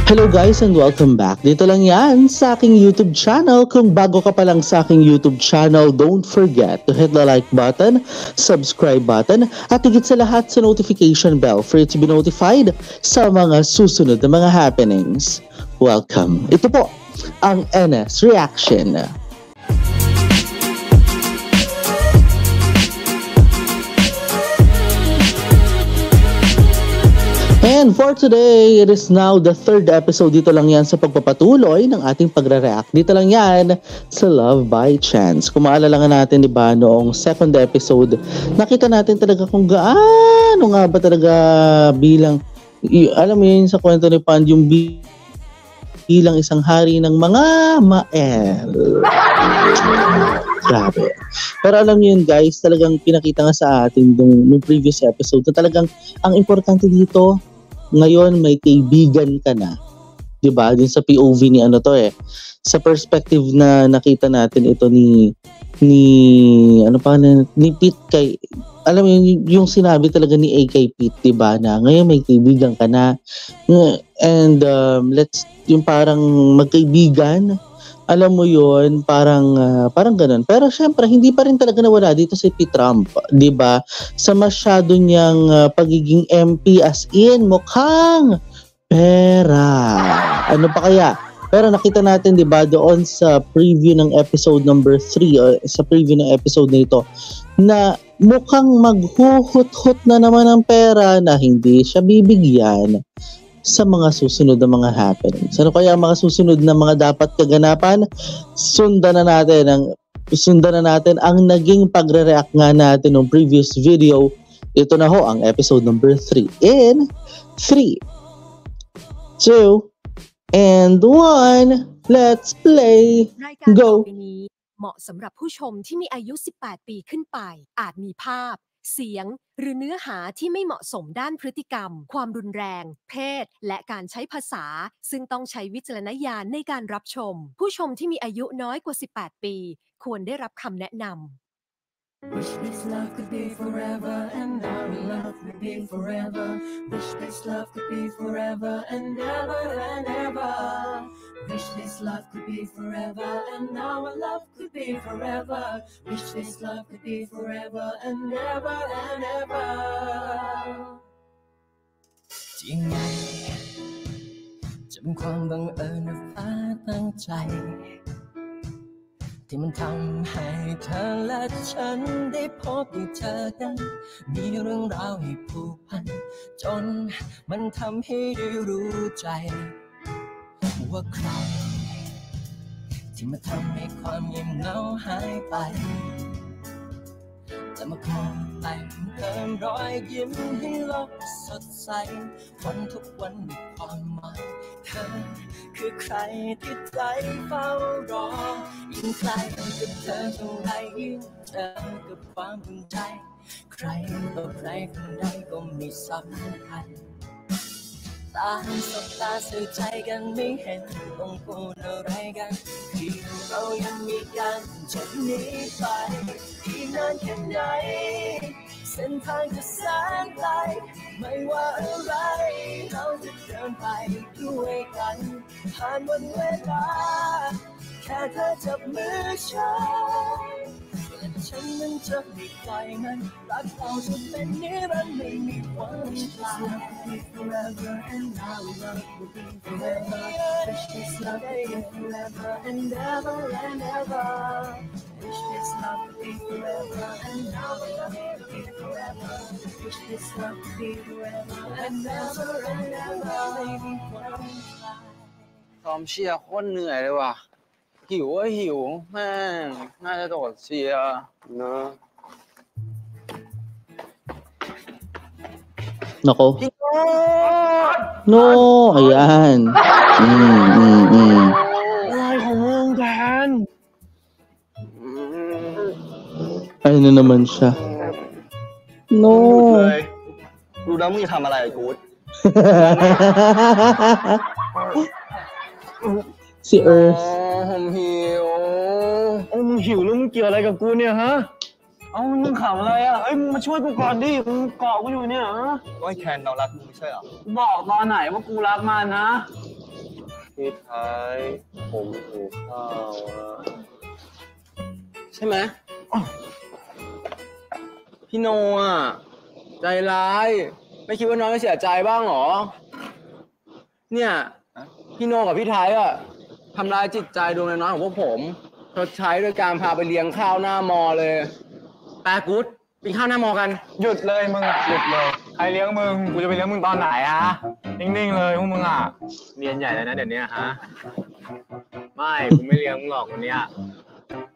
Hello guys and welcome back. Dito lang yan sa aking YouTube channel. Kung bago ka pa lang sa aking YouTube channel, don't forget to hit the like button, subscribe button, at higit sa lahat sa notification bell for you to be notified sa mga susunod na mga happenings. Welcome. Ito po ang NS Reaction. And for today, it is now the third episode. Dito lang yan sa pagpapatuloy ng ating pagre-react. Dito lang yan sa Love by Chance. Kung maalala nga natin, di ba, noong second episode, nakita natin talaga kung gaano nga ba talaga bilang, alam mo yun sa kwento ni Pand, yung bilang isang hari ng mga mael. Grabe. Pero alam niyo yun guys, talagang pinakita nga sa atin nung previous episode na talagang ang importante dito, ngayon may kaibigan ka na. 'Di ba? Din sa POV ni ano to sa perspective na nakita natin ito ni Pete kay, alam mo yung sinabi talaga ni A kay Pete, 'di ba? Na ngayon may kaibigan ka na. And let's yung parang magkaibigan. Alam mo yun, parang ganun. Pero syempre, hindi pa rin talaga nawala dito si Pete Trump, 'di ba? Sa masyado niyang pagiging MP, as in mukhang pera. Ano pa kaya? Pero nakita natin, 'di ba, doon sa preview ng episode number 3, sa preview ng episode na ito, na mukhang maghuhut-hut na naman ng pera na hindi siya bibigyan sa mga susunod na mga happenings. Ano kaya mga susunod na mga dapat kaganapan? Sundan na natin ang naging pagre-react nga natin ng previous video. Ito na ho ang episode number 3 in 3, 2, and 1. Let's play. Go. เหมาะสำหรับผู้ชมที่มีอายุ 18 ปีขึ้นไปอาจมีภาพเสียงหรือเนื้อหาที่ไม่เหมาะสมด้านพฤติกรรมความรุนแรงเพศและการใช้ภาษาซึ่งต้องใช้วิจารณญาณในการรับชมผู้ชมที่มีอายุน้อยกว่า 18 ปีควรได้รับคำแนะนำWish this love could be forever and our love could be forever. Wish this love could be forever and ever and ever. Wish this love could be forever and our love could be forever. Wish this love could be forever and ever and ever. จริงไงจะเป็นความบังเอิญหรือฟ้าตั้งใจที่มันทำให้เธอและฉันได้พบได้เจอกันมีเรื่องราวให้ผูกพันจนมันทำให้ได้รู้ใจว่าใครที่มาทำให้ความเงียบเหงาหายไปและมาคอยแต่งเติมรอยยิ้มให้โลกสดใสวันทุกวันมีความหมายเธอคือใครที่ใจเฝ้ารอยิ่งใกล้กับเธอเท่าไรยิ่งเจอกับความภูมิใจใครต่อใครคนใดก็ไม่สำคัญตาสบตาสื่อใจกันไม่เห็นต้องพูดอะไรกันที่เรายังมีกันจนนี้ไปอีกนานแค่ไหนเส้นทางจะแสนไกลไม่ว่าอะไรเราจะเดินไปด้วยกันผ่านวันเวลาแค่เธอจับมือฉันและฉันนั้นจะไม่ปล่อยมันรักเราจะเป็นนิรันดร์ไม่มีวันคลาย Forever and our love will be forever. Wish this love could be forever and ever and ever. Wish this love could be forever and our love could be forever. Wish this love could be forever and ever and ever. Maybe one cry. ซ้อมเชียร์โคตรเหนื่อยเลยว่ะหิวหิวแม่งน่าจะโดดเชียร์เนอะ Nako. No, ayan. Ay, kumong Dan. Ay na naman siya. No. รู้แล้วมึงจะทำอะไรกู๊ด Si Earth. ผมหิวมึงหิวแล้วมึงเกี่ยวอะไรกับกูเนี่ยฮะ เอามึงขำอะไรอ่ะเฮ้ยมึงมาช่วยกูก่อนดิมึงเกาะกูอยู่เนี่ยฮะก็ไอ้แคนเรารักมึงไม่ใช่เหรอกูบอกตอนไหนว่ากูรักมันนะ พี่ท้ายผมหิวข้าวใช่ไหมพี่โนอ่ะใจร้ายไม่คิดว่าน้องจะเสียใจบ้างหรอเนี่ยพี่โนกับพี่ไทยอ่ะทำร้ายจิตใจดวงน้อยของพวกผมชดใช้ด้วยการพาไปเลี้ยงข้าวหน้ามอเลยแปะกู๊ดกินข้าวหน้ามอกันหยุดเลยมึงอ่ะหยุดเลยใครเลี้ยงมึงกูจะไปเลี้ยงมึงตอนไหนฮะนิ่งๆเลยพวกมึงอ่ะเรียนใหญ่แล้วนะเดี๋ยวนี้ฮะไม่กูไม่เลี้ยงมึงหรอกวันนี้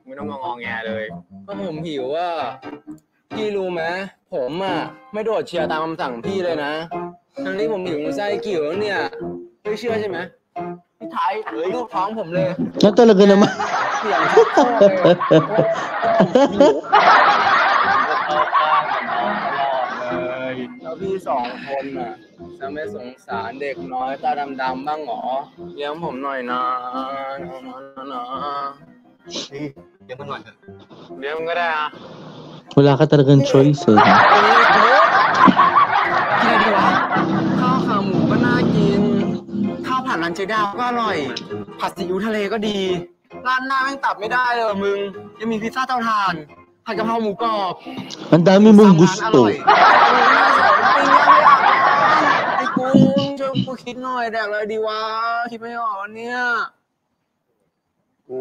ไม่ต้องมางอแงเลยก็ผมหิวอ่ะพี่รู้ไหมผมอ่ะไม่โดดเชียร์ตามคำสั่งพี่เลยนะทั้งที่ผมหิวไส้กิ่วแล้วเนี่ยไม่เชื่อใช่ไหมพี่ไทยลูกท้องผมเลยแล้วtalaga naman เสียงชัดโคตรเลยแล้วพี่สองคนน่ะจะไม่สงสารเด็กน้อยตาดำๆบ้างหรอเลี้ยงผมหน่อยนะเลี้ยงมันหน่อยเถอะเลี้ยงมันก็ได้อะwala ka talagang choice eh กินอะไรดีวะข้าวขาหมูก็น่ากินข้าวผัดร้านเจ๊ดาวก็อร่อยผัดซีอิ๊วทะเลก็ดีร้านหน้าแม่งตับไม่ได้เลยมึงยังมีพิซซ่าเตาถ่านผัดกะเพราหมูกรอบ ang dami mong gusto ไอ้กูช่วยกูคิดหน่อยแดกอะไรดีวะคิดไม่ออกเนี่ยกู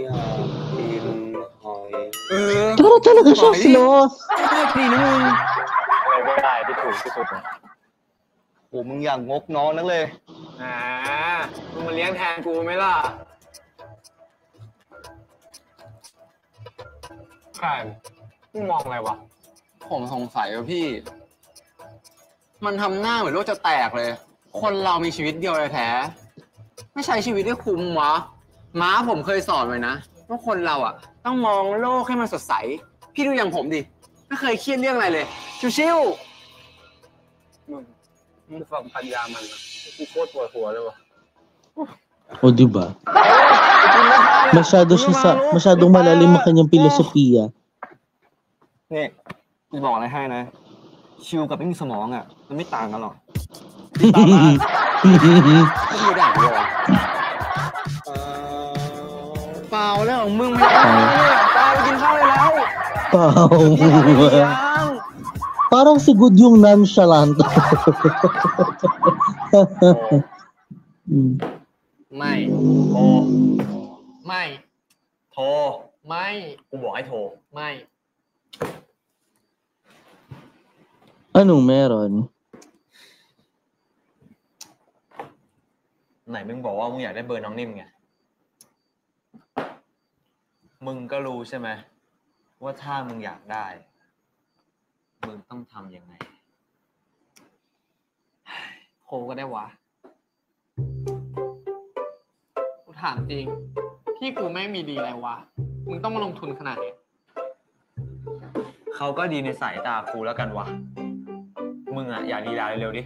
อยากกินหอยPero talaga siya sloth ไม่ดีนะมึงอะไรก็ได้ที่ถูกที่สุดโอ้มึงอยากงกน้องนักเลยมึงมาเลี้ยงแทนกูไหมล่ะใช่มึงมองอะไรวะผมสงสัยว่าพี่มันทำหน้าเหมือนโลกจะแตกเลยคนเรามีชีวิตเดียวแท้ไม่ใช้ชีวิตได้คุ้มวะม้าผมเคยสอนไว้นะว่าคนเราอ่ะต้องมองโลกให้มันสดใสพี่ดูอย่างผมดิไม่เคยเครียดเรื่องอะไรเลยชิวๆมึงฟังพันยามันกูโคตรปวดหัวเลยวะO di ba masyadong malalim ang kanyang filosofiya นี่กูบอกอะไรให้นะชิวกับไม่มีสมองอ่ะมันไม่ต่างกันหรอกตามมาไม่มีด่างเลยเปล่าแล้วของมึงไม่ได้เปล่าไปกินข้าวเลยแล้วเปล่าparang si Good yung nonchalant ไม่โทรไม่โทรไม่กูบอกให้โทรไม่ anong meron ไหนมึงบอกว่ามึงอยากได้เบอร์น้องนิ่มไงมึงก็รู้ใช่ไหมว่าถ้ามึงอยากได้มึงต้องทำยังไงโคก็ได้วะกูถามจริงพี่กูไม่มีดีอะไรวะมึงต้องมาลงทุนขนาดนี้เขาก็ดีในสายตากูแล้วกันวะมึงอ่ะอยากดีดาเร็วๆดิ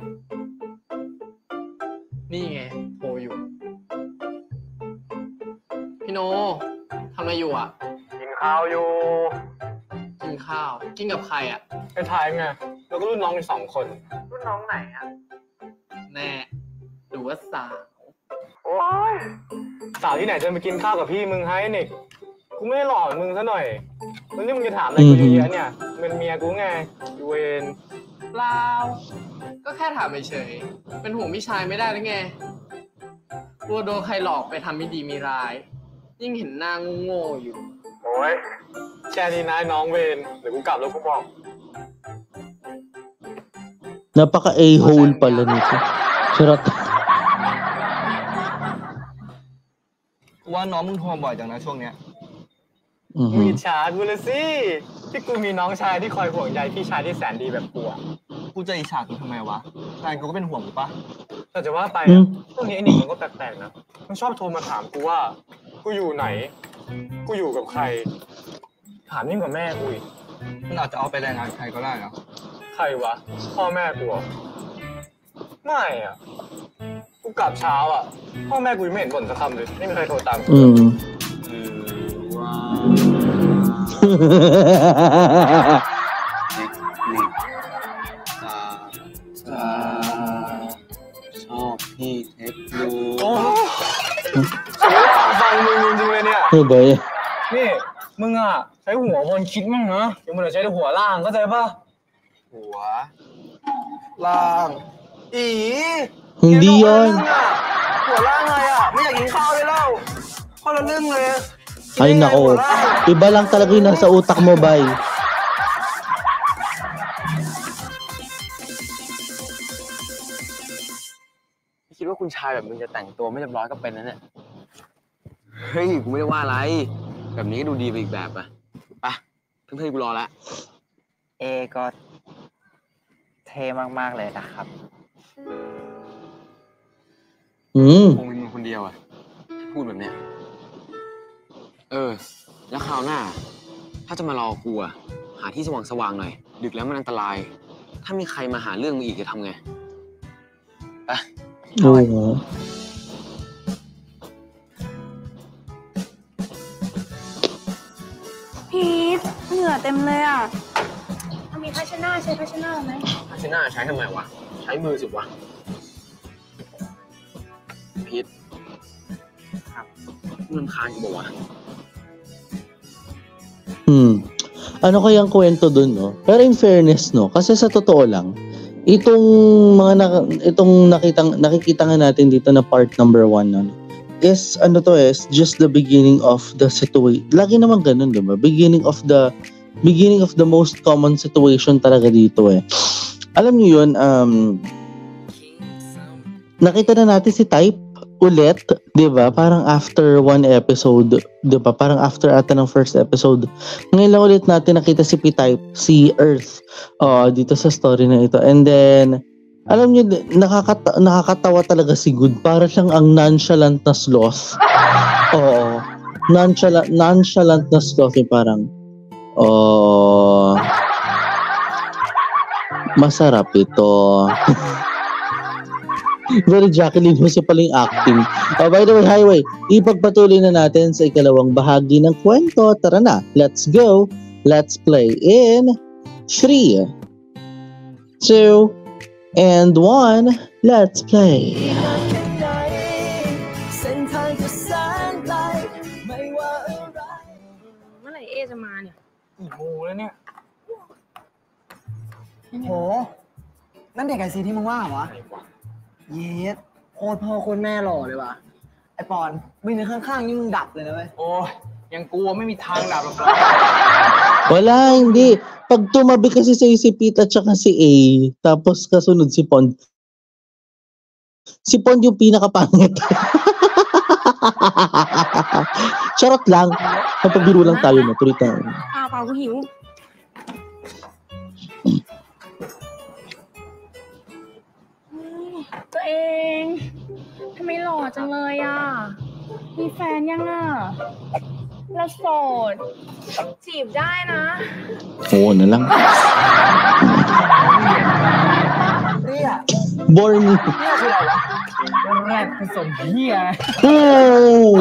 นี่ไงโทรอยู่พี่โนทำอะไรอยู่อ่ะกินข้าวอยู่กินข้าวกินกับใครอ่ะไอ้ทายไงแล้วก็รุ่นน้องอีก2 คนรุ่นน้องไหนอ่ะแน่หรือว่าสาวโอ๊ยสาวที่ไหนจะมากินข้าวกับพี่มึงให้นิกกูไม่หล่อมึงซะหน่อยแล้วนี่มึงจะถามอะไรกูเยอะๆเนี่ยเป็นเมียกูไงยูเวนเปล่าก็แค่ถามเฉยๆเป็นห่วงพี่ชายไม่ได้หรือไงกลัวโดนใครหลอกไปทำไม่ดีมีร้ายยิ่งเห็นหน้าโง่ๆอยู่โอ้ยแค่นี้นะน้องเวนเดี๋ยวกูกลับแล้วกูบอกnapaka a-hole pala nito charot ว่าน้องมึงโทรบ่อยจังนะช่วงเนี้ยมึงอิจฉากูเลยสิที่กูมีน้องชายที่คอยห่วงใยพี่ชายที่แสนดีแบบกูอ่ะกูจะอิจฉากูทำไมวะแฟนกูก็เป็นห่วงกูปะแต่จะว่าไปช่วงนี้ไอ้หนิงมันก็แปลกๆนะมันชอบโทรมาถามกูว่ากูอยู่ไหนกูอยู่กับใครถามยิ่งกว่าแม่กูอีกมันอาจจะเอาไปรายงานใครก็ได้นะใครวะพ่อแม่กูไม่อ่ะกูกลับเช้าอ่ะพ่อแม่กูไม่เห็นบ่นสักคำเลยไม่มีใครโทรตามกูชอบพี่เทคโน ba yan? นี่มึงอ่ะใช้หัวบนคิดมั่งนะอย่ามึงใช้หัวล่างเข้าใจป่ะหัวล่างHindi yan. หัวล่างไงอ่ะไม่อยากกินข้าวเลยเล่าคนละเรื่องเลย Ay nako, iba lang talaga yung nasa utak mo, bay. คิดว่าคุณชายแบบมึงจะแต่งตัวไม่เรียบร้อยก็เป็นนะเนี่ยเฮ้ยกูไม่ได้ว่าอะไรแบบนี้ก็ดูดีไปอีกแบบอะไปเพื่อนๆกูรอแล้วก็เท่มากๆเลยนะครับคงมีมึงคนเดียวอะพูดแบบเนี้ยแล้วคราวหน้าถ้าจะมารอกูอะหาที่สว่างๆหน่อยดึกแล้วมันอันตรายถ้ามีใครมาหาเรื่องมึงอีกจะทำไงไปพีทเหงื่อเต็มเลยอ่ะมีภาชนะใช้ภาชนะไหมภาชนะใช้ทำไมวะใช้มือสิวะพีทครับรำคาญกูบอกว่าano kayang kwento dun, no? Pero in fairness, no? Kasi sa totoo lang, itong nakikita nga natin dito na part number 1, no? Is, just the beginning of the situation. Lagi naman ganun, di ba? Beginning of the most common situation talaga dito, eh. Alam niyo yun, nakita na natin si Type ulit, 'di ba? Parang after one episode, 'di ba? Parang after ata ng first episode. Ngayon lang ulit natin nakita si P-Type, si Earth dito sa story na ito. And then alam niyo nakakatawa talaga si Good. Para siyang ang nonchalant na sloth. Oo. Nonchalant na sloth, parang masarap ito. Very Jacqueline Jose pala yung acting. By the way, highway, ipagpatuloy na natin sa ikalawang bahagi ng kwento. Tara na, let's go. Let's play in 3, 2, and 1. Let's play. เมื่อไหร่จะมาเนี่ยกี่โมงแล้วเนี่ยโหนั่นเด็กไอซีที่มึงว่าวะเย็ดโคตรพ่อโคตรแม่หล่อเลยว่ะไอปอนมึงในข้างๆนี่มึงดับเลยนะเว้ยโอ้ยยังกลัวไม่มีทางดับหรอกWala, hindi. Pag tumabi kasi sa si Pete at saka si A, tapos kasunod si Pond. Si Pond yung pinakapangit. Charot lang. Napabiro lang tayo na. Tuloy tayo. เปล่ากูหิวตัวเองทำไมหล่อจังเลยอ่ะมีแฟนยังอ่ะแล้วโสดจีบได้นะ Oo na lang. เรีย Born. เนี่ยคืออะไรวะแรกผสมเหี้ย Oh!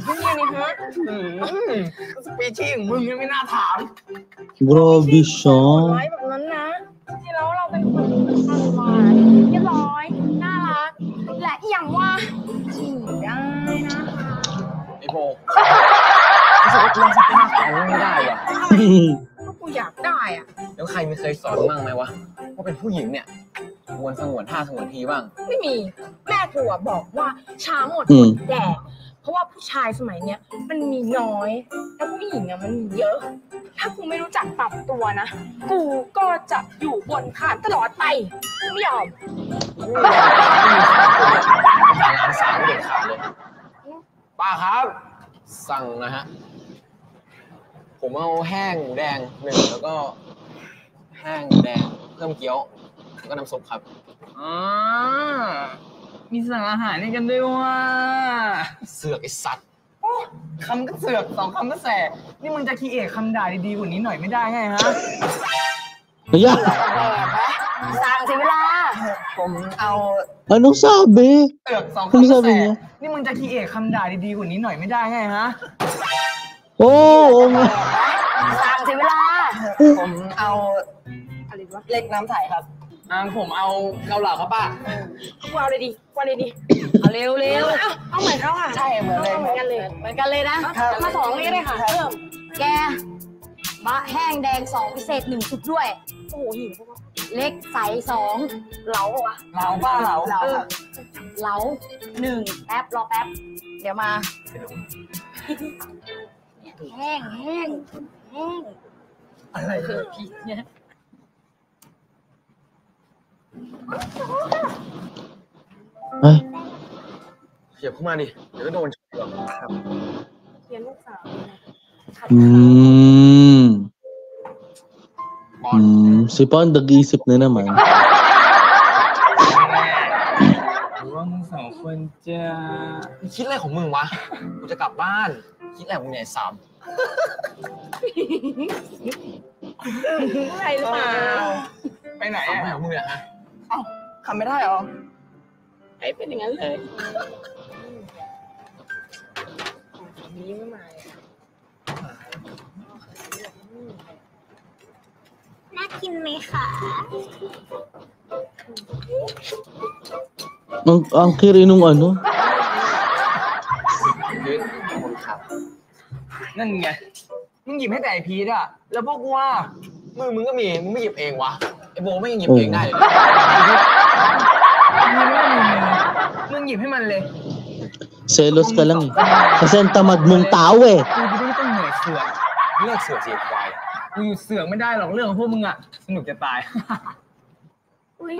ที่นี่นี่ฮะ สปีชีส์ของมึงยังไม่น่าถาม Grabe siya. ร้อยแบบนั้นนะจริงๆแล้วเราเป็นคนหวานเรียบร้อยน่ารักและอย่างว่าจีบได้นะคะไอโบรู้สึกว่ากูยังสภาพเขาไม่ได้ว่ะ ก็กูอยากได้อ่ะ แล้วใครไม่เคยสอนบ้างไหมวะว่าเป็นผู้หญิงเนี่ยควรสงวนท่าสงวนทีบ้างไม่มีแม่กูบอกว่าช้าหมดแดดเพราะว่าผู้ชายสมัยเนี้ยมันมีน้อยแล้วผู้หญิงอะมันมีเยอะถ้ากูไม่รู้จักปรับตัวนะกูก็จะอยู่บนคานตลอดไปไม่ยอมร้านสาวเด็ดขาดเลยป้าครับสั่งนะฮะผมเอาแห้งหมูแดง1แล้วก็แห้งหมูแดงเพิ่มเกี๊ยวแล้วก็น้ำซุปครับมีสั่งอาหารให้กันด้วยว่ะเสือกไอ้สัตว์คำก็เสือก2คำก็แสบนี่มึงจะคีเอทคำด่าดีๆกว่านี้หน่อยไม่ได้ไงฮะKaya? สั่งเสียเวลาผมเอา Anong sabi? เสือก2คำก็แสบนี่มึงจะคีเอทคำด่าดีๆกว่านี้หน่อยไม่ได้ไงฮะOo nga. สั่งเสียเวลาผมเอาอะไรวะเล็กน้ำใสครับ ผมเอาเกาเหลาครับป้า ว่าเลยดิ เอาเร็ว เอาเหมือนเขาอ่ะ ใช่เหมือนเลย เหมือนกันเลย เหมือนกันเลยนะ มาสองนี่เลยค่ะเพิ่ม แกบะแห้งแดง2พิเศษ1ชุดด้วย โอ้โหหิว เล็กใส2 เหลาอ่ะ เหลาป้าเหลา เหลา1แป๊บรอแป๊บ เดี๋ยวมาแห้งอะไร พี่เนี่ย เฮ้ย เขียบเข้ามาดิเดี๋ยวก็โดนหรอกครับ เรียนลูกสาว Si Pon nag-iisip na naman. หรือว่ามึงสองคนจะ คิดอะไรของมึงวะกูจะกลับบ้านคิดอะไรของมึงเนี่ยสาม อะไรหรือเปล่า ไปไหน สาม อ่ะ ของมึงเนี่ยฮะ ทำไม่ได้หรอ ไอ้เป็นอย่างนั้นเลยนี้ไม่มาเลย น่ากินไหมคะ Ang kiri nung ano. ครับ นั่นไง มึงหยิบให้แต่ไอพีทอ่ะ แล้วพวกกูว่า มึงก็มีมึงไม่หยิบเองวะไอโบไม่ยังหยิบเองได้เลย มึงหยิบให้มันเลย Selos ka lang eh. Kasi ang tamad mong tao eh. กูจะไม่ต้องเหนื่อยเสือก เลือกเสือสีควาย กูอยู่เสือกไม่ได้หรอกเรื่องของพวกมึงอ่ะ สนุกจะตาย อุ้ย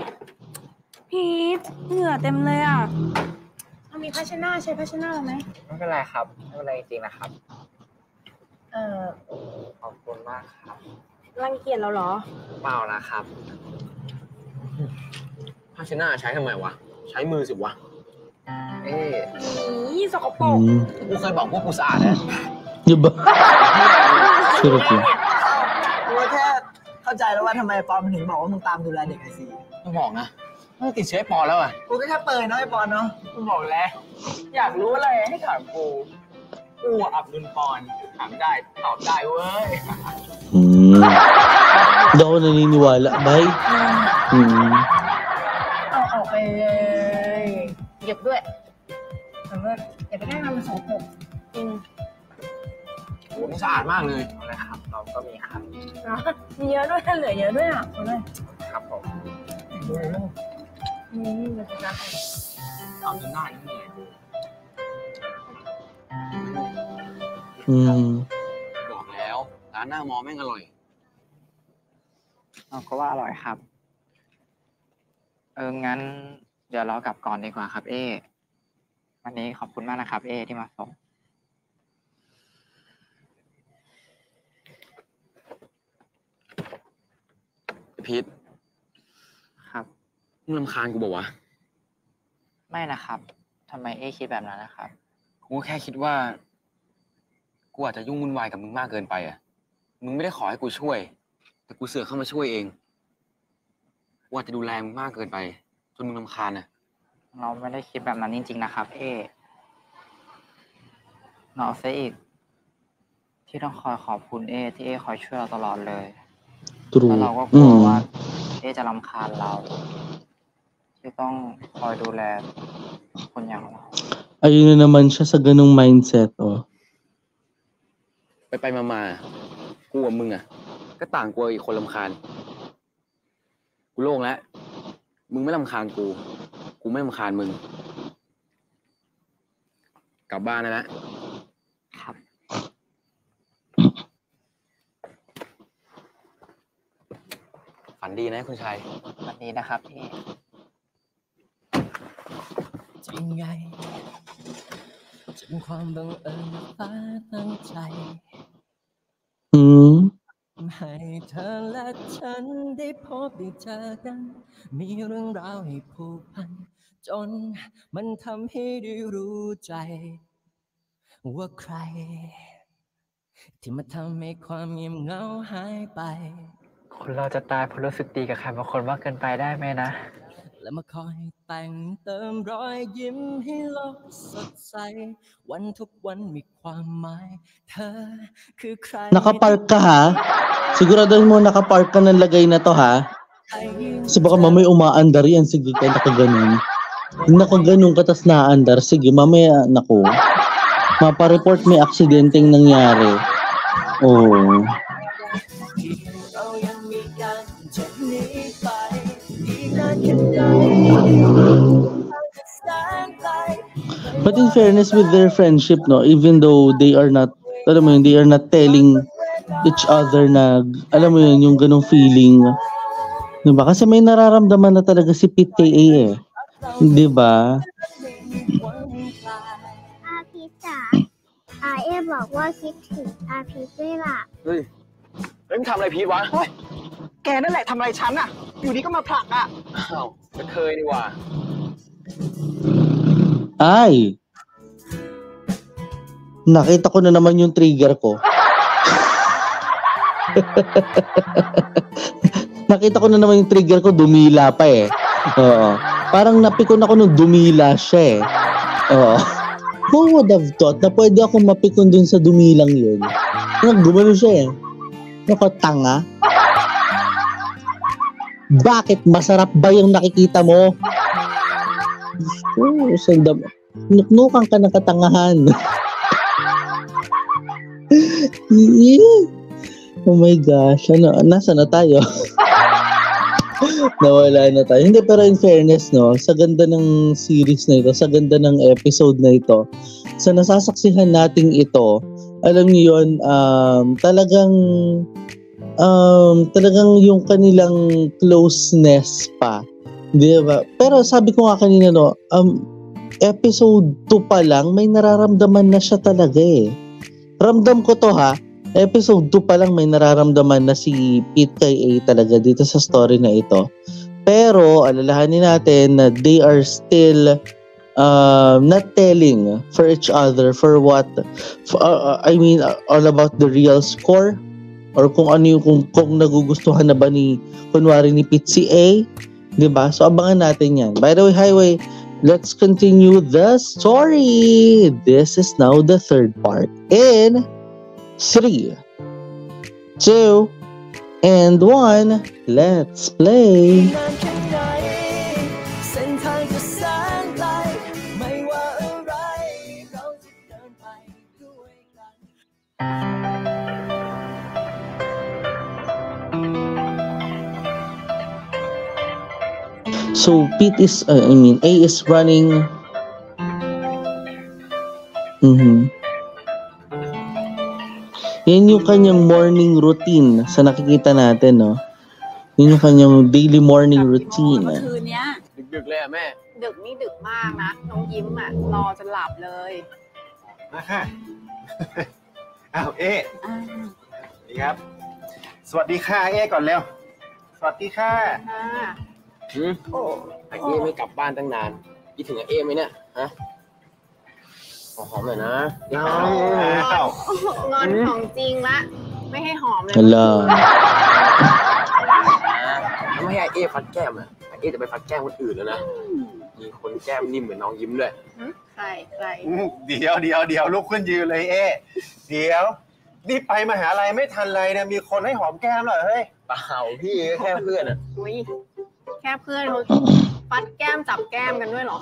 พีทเหงื่อเต็มเลยอ่ะมีภาชนะใช้ภาชนะไหม ไม่เป็นไรครับไม่เป็นไรจริงๆนะครับ เออ ขอบคุณมากครับ รังเกียจเราเหรอ เปล่านะครับภาชนะใช้ทำไมวะใช้มือสิวะเอ๊ะ นี่สกปรก กูเคยบอกว่ากูสะอาดแล้ว Diba? Sarap yun. กูแค่เข้าใจแล้วว่าทำไมปอนมันถึงบอกว่ามึงตามดูแลเด็กไอซี ต้องบอกนะมึงติดเชื้อปอแล้วอ่ะ กูก็แค่เปิดเนาะไอปอนเนาะ กูบอกแล้ว อยากรู้อะไรให้ถามกู กูอับดุลปอนถามได้ตอบได้เว้ย Hindi ako naniniwala, bay. เอาออกไปเลยเก็บด้วยแต่ว่าอย่าไปได้ทำมันสกปรกจริง โอ้นี่สะอาดมากเลยนะครับเราก็มีครับ เนาะมีเยอะด้วยเหลือเยอะด้วยอ่ะเอาเลย ครับผม มันจะได้ เอาจนได้นี่ไง บอกแล้วร้านหน้ามอแม่งอร่อย ก็ว่าอร่อยครับ งั้นเดี๋ยวเรากลับก่อนดีกว่าครับ วันนี้ขอบคุณมากนะครับ ที่มาส่ง พีท ครับ มึงรำคาญกูบอกวะ ไม่นะครับทำไมคิดแบบนั้นนะครับ กูแค่คิดว่ากูอาจจะยุ่งวุ่นวายกับมึงมากเกินไปอ่ะมึงไม่ได้ขอให้กูช่วย แต่กูเสือกเข้ามาช่วยเองกูอาจจะดูแลมึงมากเกินไปจนมึงรำคาญอ่ะ เราไม่ได้คิดแบบนั้นจริงๆนะครับเราเสียอีก ที่ต้องคอยขอบคุณที่คอยช่วยเราตลอดเลย True. แล้วเราก็กลัวว่าจะรำคาญเรา ที่ต้องคอยดูแลคนอย่างเรา Ayun na naman siya sa ganung mindset, oh. ไปมากูกับมึงอ่ะก็ต่างกลัวอีกคนรำคาญกูโล่งแล้วมึงไม่รำคาญกูไม่รำคาญมึงกลับบ้านได้แล้ว ครับ ฝันดีนะคุณชาย วันนี้นะครับ จริงไงจนความบังเอิญฟ้าตั้งใจให้เธอและฉันได้พบได้เจอกันมีเรื่องราวให้ผูกพันจนมันทำให้ได้รู้ใจว่าใครที่มาทำให้ความเงียบเหงาหายไป คนเราจะตายเพราะรู้สึกดีกับใครบางคนมากเกินไปได้ไหมนะ และมาคอยแต่งเติมรอยยิ้มให้โลกสดใสวันทุกวันมีความหมายเธอคือใคร Nakapark ka ha? Siguraduhin mo nakapark ka ng lagay na to ha? ใครยืน Kasi baka mamaya umaandar yan. Sige, kaya nakaganon. Nakaganon ka, tas naandar. Sige, mamaya, naku. Mapareport may aksidenteng nangyari. Oh. But in fairness with their friendship, no, even though they are not, alam mo yun, they are not telling each other na, alam mo yun, yung ganong feeling. Diba? Kasi may nararamdaman na talaga si Pete kay A eh. Diba? พีทจ๋าเอบอกว่าคิดถึงอาพีทด้วยล่ะ เฮ้ยมึงทำอะไรพีทวะ แกนั่นแหละทำอะไรฉันอ่ะ อยู่ดีก็มาผลักอ่ะ อ้าวกระเทยนี่หว่า Ay! Nakita ko na naman yung trigger ko. Nakita ko na naman yung trigger ko, dumila pa eh. Oo. Parang napikon ako nung dumila siya eh. Oo. Who would have thought na pwede ako mapikon dun sa dumilang yun? Gumano siya eh. Nakatanga. Bakit? Masarap ba yung nakikita mo? Oh, sandam. Nuknukan ka ng katangahan. Oh my gosh. Ano, nasa na tayo? Nawala na tayo. Hindi, pero in fairness, no, sa ganda ng series na ito, sa ganda ng episode na ito, sa nasasaksihan nating ito, alam niyo yun, talagang yung kanilang closeness pa. Di ba? Pero sabi ko nga kanina, no, episode 2 pa lang, may nararamdaman na siya talaga eh. Ramdam ko to ha, episode 2 pa lang may nararamdaman na si Pete kay A talaga dito sa story na ito. Pero alalahanin natin na they are still not telling for each other for what, all about the real score or kung ano yung kung nagugustuhan na ba ni kunwari ni Pete si A. Diba? So, abangan natin yan. By the way, Highway, let's continue the story. This is now the third part. In 3, 2, and 1, let's play. So Pete is, A is running. Yan yung kanyang morning routine sa nakikita natin, no? Yun yung kanyang daily morning routine. เมื่อคืนเนี้ย ดึกๆเลยอะแม่ ดึกนี่ดึกมากนะ น้องยิ้มอ่ะรอจนหลับเลย มาค่ะ อ้าวเอ๊ดีครับ สวัสดีค่ะเอ๊ก่อนเร็ว สวัสดีค่ะ โอ้ไอเอไม่กลับบ้านตั้งนานคิดถึงไอเอไหมเนี่ยฮะขอหอมหน่อยนะ งอนของจริงละ ไม่ให้หอมเลย Hello. ถ้าไม่ให้ไอเอฟัดแก้มอะไอเอจะไปฟัดแก้มคนอื่นแล้วนะมีคนแก้มนิ่มเหมือนน้องยิ้มด้วย ใคร เดี๋ยวลุกขึ้นยืนเลยเอ๊เดี๋ยวนี่ไปมหาลัยไม่ทันเลยเนี่ยมีคนให้หอมแก้มเหรอเฮ้ย เปล่าพี่แค่เพื่อนอะ อุ้ยแค่เพื่อนเขาฟัดแก้มจับแก้มกันด้วยเหรอ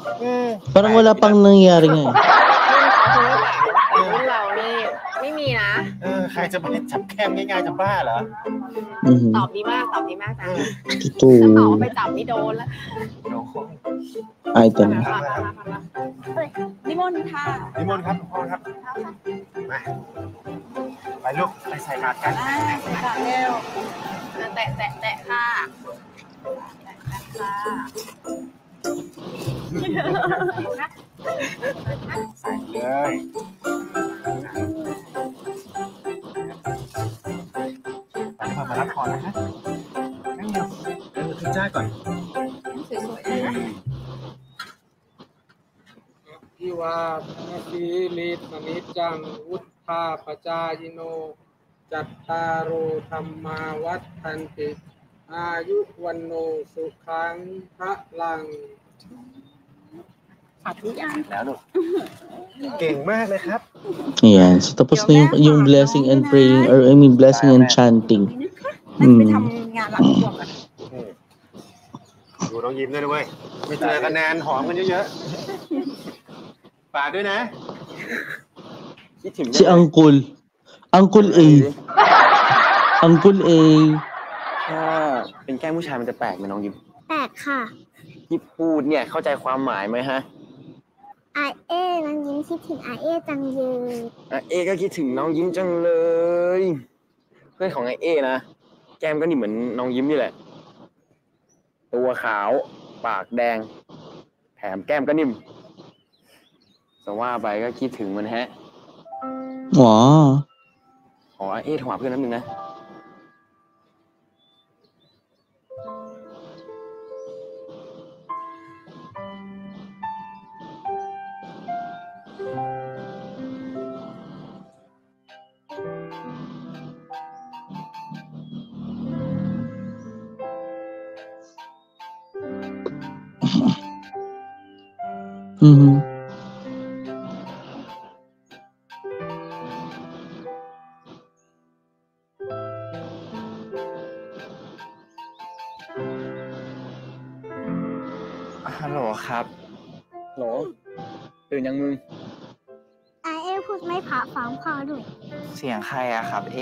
Parang wala pang nangyari nga. รุ่นเรานี่ไม่มีนะ ใครจะไปจับแก้มง่ายๆจะบ้าเหรอ ตอบดีมากจ้ะ Ito. ตอบไปจับนี่โดนแล้ว Item. นิมนต์ค่ะ นิมนต์ครับพ่อครับมาไปลูกไปใส่บาตรกัน ใส่บาตรเร็วแตะค่ะใส่เลยมารับพรนะฮะนั่งเร็วคุณจ้าก่อน สวยๆนะ ทิวาพระสีลิตนิจจังวุฒาปจายโนจัตตารโอธัมมาวัฏฏันติอายุวันโนสุขังพระลัง สาธุยัง แล้วลูกเก่งมากเลยครับ Ayan. So, tapos na yung blessing and praying, or blessing and chanting. ไปทำงานหลังครัวกัน ดูน้องยิ้มด้วยนะเว้ยไม่เจอกันนานหอมกันเยอะๆฝากด้วยนะคิดถึง Si Uncle A Uncle A ถ้าเป็นแก้มผู้ชายมันจะแปลกไหมน้องยิ้ม แปลกค่ะ ที่พูดเนี่ยเข้าใจความหมายไหมฮะ อาเอน้องยิ้มคิดถึงอาเอจังเลย เอก็คิดถึงน้องยิ้มจังเลย เพื่อนของไอเอนะแก้มก็นี่เหมือนน้องยิ้มนี่แหละตัวขาวปากแดงแถมแก้มก็นิ่มแต่ว่าไปก็คิดถึงมันฮะ อ๋อ ขอเอโทรหาเพื่อนนิดนึงนะอืมฮัลโหลครับ โหลตื่นยังมึง อาเอพูดไม่เพราะฟ้องพอดุ เสียงใครอะครับ เอ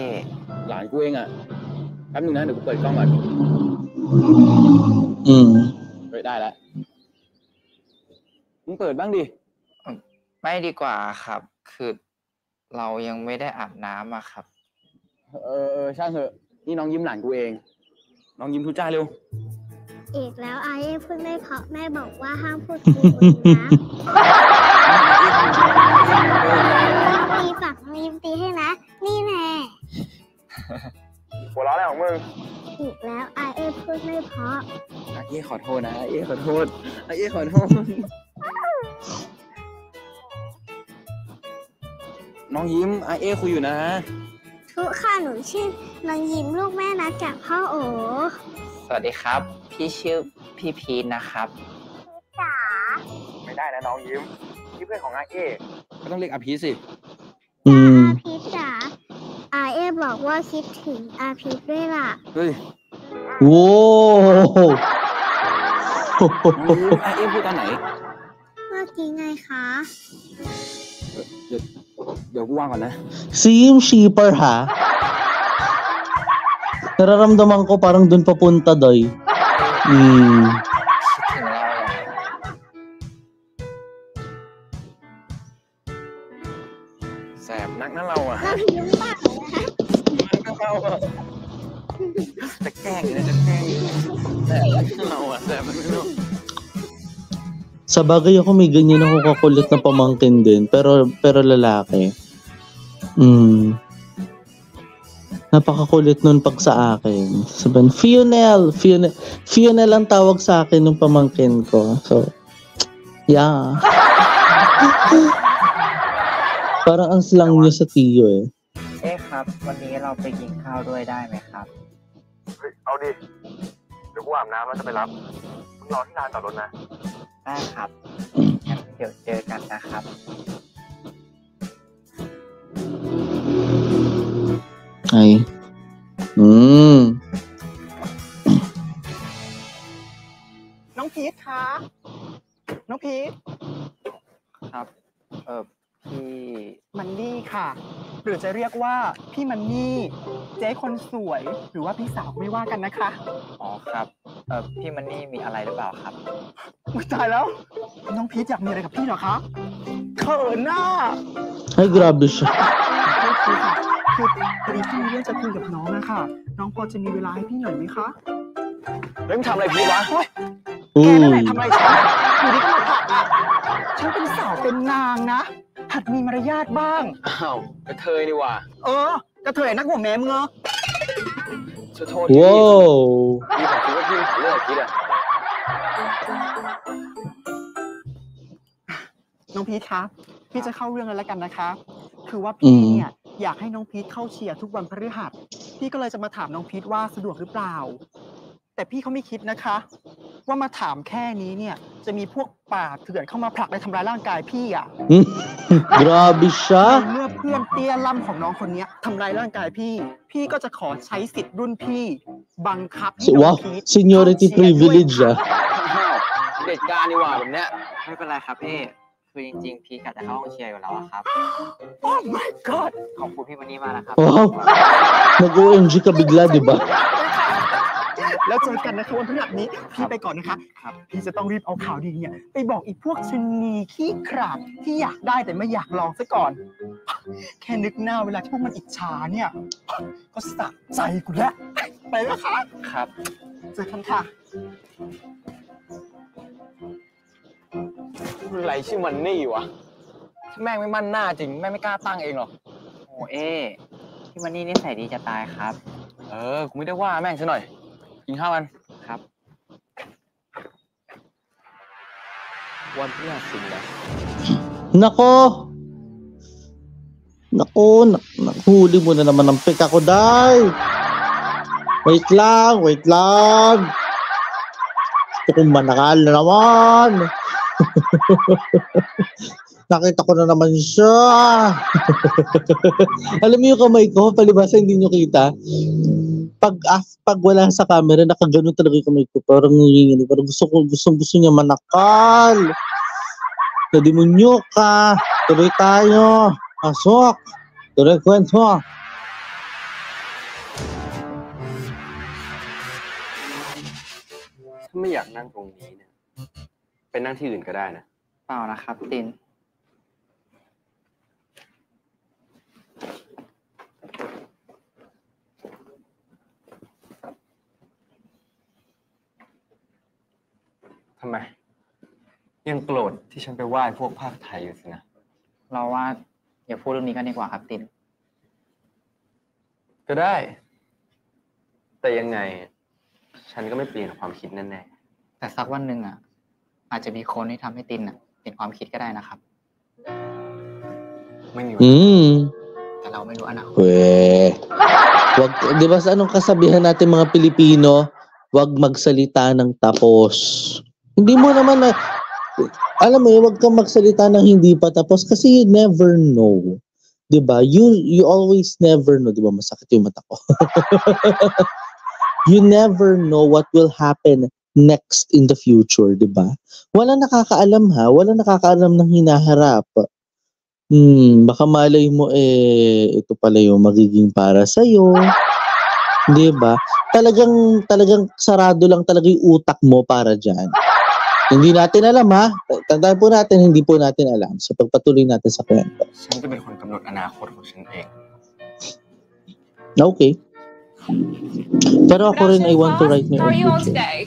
หลานกูเองอ่ะแป๊บนึงนะเดี๋ยวกูเปิดกล้องก่อน อืม เฮ้ยได้แล้วมึงเปิดบ้างดิ ไม่ดีกว่าครับ คือเรายังไม่ได้อาบน้ำอะครับ ช่างเถอะนี่น้องยิ้มหลานกูเองน้องยิ้มทุจ้าเร็ว อีกแล้วอาเอพูดไม่เพราะแม่บอกว่าห้ามพูดคุยบนน้ำตีปากน้องยิ้มตีให้นะ นี่แน่ หัวเราะอะไรของมึง อีกแล้วอาเอพูดไม่เพราะ เอขอโทษนะเอขอโทษเอขอโทษน้องยิ้มเอคุยอยู่นะ ทุกค่ะหนูชื่อน้องยิ้มลูกแม่นัดจากพ่อโอ สวัสดีครับ พี่ชื่อพี่พีทนะครับ จ๋า ไม่ได้นะน้องยิ้มนี่เพื่อนของเอก็ต้องเรียกอภิสิ อืม อาพีจ๋าอาเอบอกว่าคิดถึงอาพีด้วยล่ะ เฮ้ย โว้ เอพูดตอนไหน เมื่อกี้ไงคะ เดี๋ยวกูวางก่อนนะ Same shipper ha? Nararamdaman ko parang dun papunta, Doy. คิดถึงเราเหรอ แสบนักนะเราอ่ะ เราพิมพ์บ้างนะ เราอ่ะจะแกล้งอยู่นะจะแกล้งอยู่แสบนักนะเราอ่ะแสบนักนะเรา Sa bagay ako may ganyan ako kakulit na pamangkin din, pero lalaki. Napakakulit nun pag sa akin. Sabihin, Fionel ang tawag sa akin ng pamangkin ko. So, yeah. Parang ang slang niya sa tiyo eh. เอ๊ะครับ วันนี้เราไปกินข้าวด้วยได้ไหมครับ เฮ้ยเอาดิเดี๋ยวกูอาบน้ำแล้วจะไปรับมึงรอที่ลานจอดรถนะ ได้ครับงั้นเดี๋ยวเจอกันนะครับ Ay. น้องพีทคะน้องพีท ครับ พี่ มันนี่ค่ะหรือจะเรียกว่าพี่มันนี่เจ๊คนสวยหรือว่าพี่สาวไม่ว่ากันนะคะ อ๋อครับ พี่มันนี่มีอะไรหรือเปล่าครับ อุ๊ยตายแล้วน้องพีทอยากมีอะไรกับพี่เหรอคะเขินน่ะ Ay, grabe siya. คือค่ะคือพอดีพี่มีเรื่องจะคุยกับน้องนะคะน้องพอจะมีเวลาให้พี่หน่อยไหมคะ เฮ้ยมึงทำอะไรพี่วะ แกนั่นแหละทำอะไรฉันอยู่ดีก็มาผลักอ่ะฉันเป็นสาวเป็นนางนะหัดมีมารยาทบ้าง อ้าวกระเทยนี่ว่ะ กระเทยนักหัวแม่มึงเหรอ โทษที Wow. พี่ขอคิดว่าพี่หาเรื่องพี่อะ น้องพีทคะพี่จะเข้าเรื่องแล้วกันนะคะ คือว่าพี่เนี่ยอยากให้น้องพีทเข้าเชียร์ทุกวันพฤหัสพี่ก็เลยจะมาถามน้องพีทว่าสะดวกหรือเปล่า แต่พี่เขาไม่คิดนะคะ ว่ามาถามแค่นี้เนี่ยจะมีพวกป่าเถื่อนเข้ามาผลักและทำร้ายร่างกายพี่อ่ะ Grabe ใน siya. เมื่อเพื่อนเตี้ยล่ำของน้องคนนี้ทำร้ายร่างกายพี่ พี่ก็จะขอใช้สิทธิ์รุ่นพี่ บังคับให้น้อง Wow, พีท seniority เข้าเชียร์ด้วย privilege ค่ะ ah. ด็จการดีกว่าแบบเนี้ย ไม่เป็นไรครับพี่คือจริงๆพีกะจะเข้าห้องเชียร์อยู่แล้วอะครับ โอ้ my god ขอบคุณพี่วันนี้มากนะครับ Wow! Nag-OMG ka bigla, di ba? แล้วเจอกันนะคะวันพฤหัสนี้พี่ไปก่อนนะคะพี่จะต้องรีบเอาข่าวดีเนี่ยไปบอกอีกพวกชนีขี้ขลาดที่อยากได้แต่ไม่อยากลองซะก่อน แค่นึกหน้าเวลาที่พวกมันอิจฉาเนี่ยก็สะใจกูแล้วไปแล้วค่ะ ครับ เจอกันค่ะ อะไรชื่อมันนี่วะถ้าแม่งไม่มั่นหน้าจริงแม่งไม่กล้าตั้งเองหรอก โอ้พี่วันนี้นิสัยดีจะตายครับ กูไม่ได้ว่าแม่งซะหน่อยกินข้าวกัน ครับ วันพฤหัสสิงห์นะ Nako! Nako, nakhuli mo na naman ang pika ko, Day! Wait lang! Gusto kong manakal na naman! Nakita ko na naman siya! Alam mo yung kamay ko, palibasa hindi nyo kita. Pag wala sa camera, nakaganon talaga yung kamay ko. Parang nanginginig. Parang gusto niya manakal. Nadimonyo ka. Tuloy tayo. Pasok. Tuloy kwento. ถ้าไม่อยากนั่งตรงนี้เนี่ยไปนั่งที่อื่นก็ได้นะ เปล่านะครับติน ทำไม ยังโกรธที่ฉันไปไหว้พวกภาคไทยอยู่สินะ เราว่าอย่าพูดเรื่องนี้กันดีกว่าครับติน ก็ได้ แต่ยังไง ฉันก็ไม่เปลี่ยนความคิดแน่ แต่สักวันหนึ่งอาจจะมีคนที่ทำให้ตินเปลี่ยนความคิดก็ได้นะครับ ๆไม่มีวัน แต่เราไม่รู้อนาคต Wag, di ba sa anong kasabihan natin mga Pilipino, wag magsalita ng tapos. Hindi mo naman na, alam mo, wag kang magsalita ng hindi pa tapos kasi you never know. Di ba? You always never know. Di ba? Masakit yung mata ko. You never know what will happen next in the future, di ba? Wala nakakaalam ha. Wala nakakaalam ng hinaharap. Baka malay mo ito pala yung magiging para sa'yo. Di ba? Talagang sarado lang talaga yung utak mo para dyan. Hindi natin alam ha. Tandaan po natin, hindi po natin alam. So pagpatuloy natin sa kwento. ฉันจะเป็นคนกำหนดอนาคตของฉันเอง Okay. Pero ako rin, I want to write my How are you all own future. today?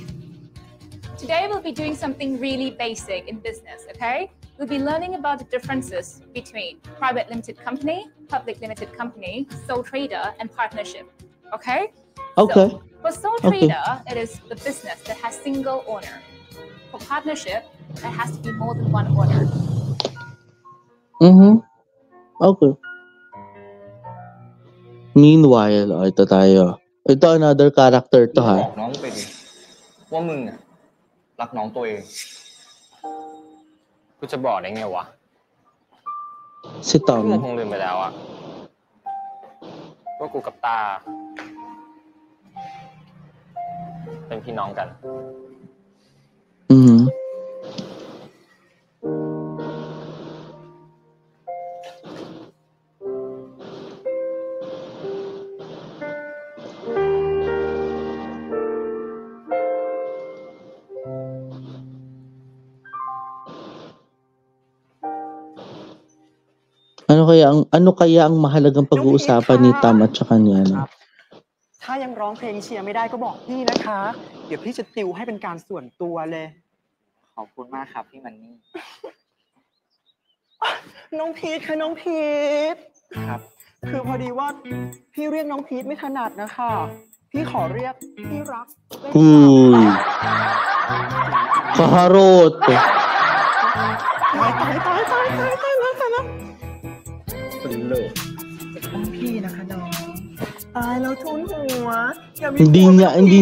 Today we'll be doing something really basic in business, okay? We'll be learning about the differences between private limited company, public limited company, sole trader, and partnership, okay? Okay. So, for sole trader, it is the business that has single owner. For partnership, there has to be more than one owner. Okay. Meanwhile, ito tayo. Ito another character to บ ha. อกน้องไปดิว่ามึงรักน้องตัวเอง กูจะบอกได้ไงวะ Si มึง Tom. คงลืมไปแล้วว่ากูกับตา เป็นพี่น้องกัน Ano kaya ang mahalagang pag-uusapan ni Tam at saka niya? No? ถ้ายังร้องเพลงเชียร์ไม่ได้ก็บอกพี่นะคะ เดี๋ยวพี่จะติวให้เป็นการส่วนตัวเลย ขอบคุณมากครับพี่มันนี่ น้องพีทค่ะน้องพีท ครับ คือพอดีว่าพี่เรียกน้องพีทไม่ถนัดนะคะ พี่ขอเรียกพี่รักได้ไหม Uy. Kaharot. ตายแล้วเป็นเลิศจะต้องพี่นะคะน้องตายแล้วทุนหัว Hindi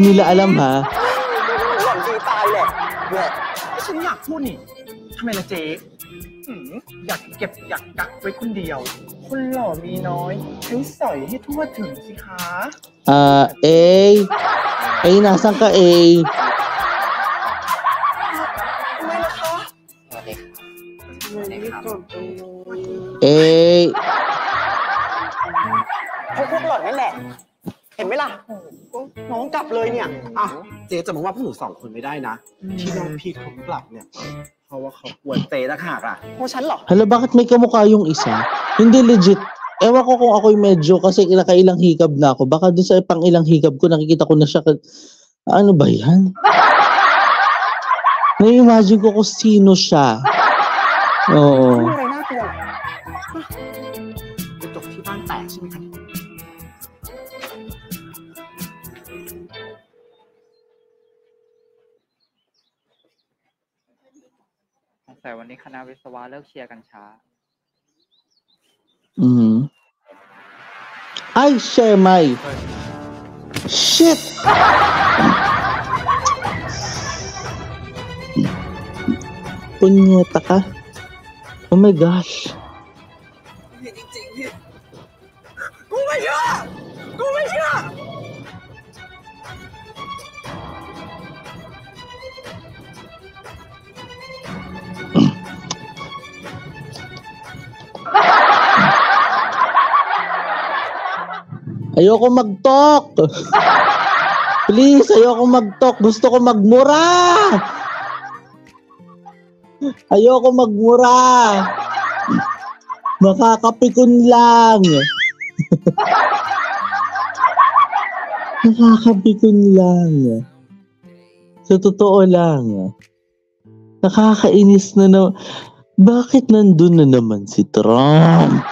nila alam ha. หล่อนดีตายแหละเนี่ยฉันอยากพูดนี่ทำไมล่ะเจ๊อยากเก็บอยากกักไว้คนเดียว คนหล่อมีน้อยใช้สอยให้ทั่วถึงสิคะ Nasaan ka, A? พวกหล่อนนั่นแหละ เห็นไหมล่ะ น้องกลับเลยเนี่ย อ่ะเจ๊จะมาว่าพวกหนูสองคนไม่ได้นะ ที่น้องพีทเขากลับเนี่ย เพราะว่าเขากวนเจ๊ต่างหากอ่ะ โอ้ฉันเหรอ Hala, bakit may kamukha yung isa? Hindi legit. Ewan ko kung ako'y medyo kasi nakailang hikab na ako. Baka doon sa pang ilang hikab ko, nakikita ko na siya. Ano ba yan? Na-imagine ko kung sino siya. Oo. ไม่มีอะไรน่ากลัวกระจกที่บ้านแตกใช่ไหมครับ สงสัยวันนี้คณะวิศวะเลิกเชียร์กันช้า Ay, Shemay. Shit! Punyeta ka. Oh my gosh. จริงๆพี่กูไม่เชื่อ กูไม่เชื่อ Ayoko mag-talk. Please, ayoko mag-talk. Gusto ko magmura. Ayoko magmura. Makakapikon lang. Nakakapikon lang. Sa totoo lang. Nakakainis na. Bakit nandun na naman si Trump?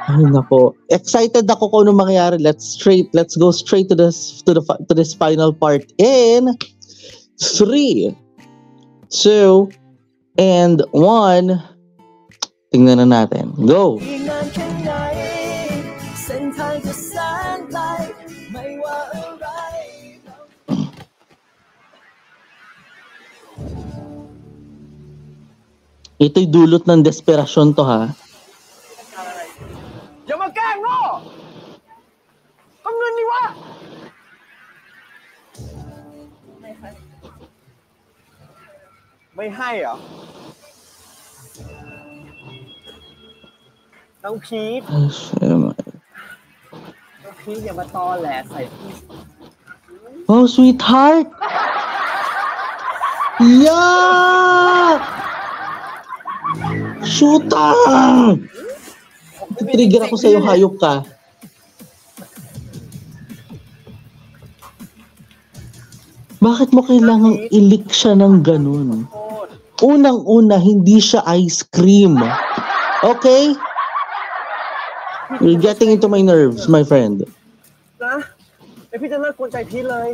Ay nako, excited ako kung ano mangyayari. Let's go straight to this final part in 3, 2, and 1. Tingnan na natin. Go. อีกนานแค่ไหนเส้นทางจะแสนไกลไม่ว่าอะไร Ito'y dulot ng desperasyon to ha. อย่ามาแกล้งโง่เอาเงินนี่วะไม่ให้เหรอ น้องพีท น้องพีทอย่ามาตอแหลใส่พี่ Oh, sweetheart. Yeah! Shooter! Trigger ako sa'yo, hayop ka. Bakit mo kailangang i-lick siya ng ganun? Unang-una, hindi siya ice cream. Okay? You're getting into my nerves, my friend. นะไอพี่จะเลิกกวนใจพีทเลย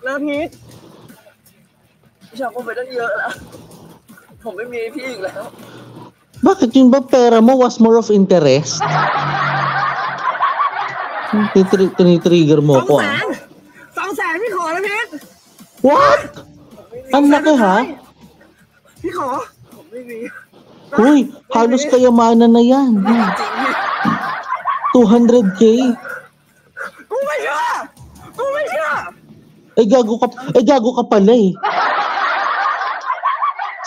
นะพีทพี่ชอบผมไปตั้งเยอะแล้ว ผมไม่มีพี่อีกแล้ว Bakit yun ba pera mo was more of interest? Tinitrigger mo ko ah. 200,000พี่ขอนะพีท What? Ang laki ha? พี่ขอ ผมไม่มี Uy, halos kayamanan na yan. 200K? กูไม่เชื่อ กูไม่เชื่อ gago ka pala eh.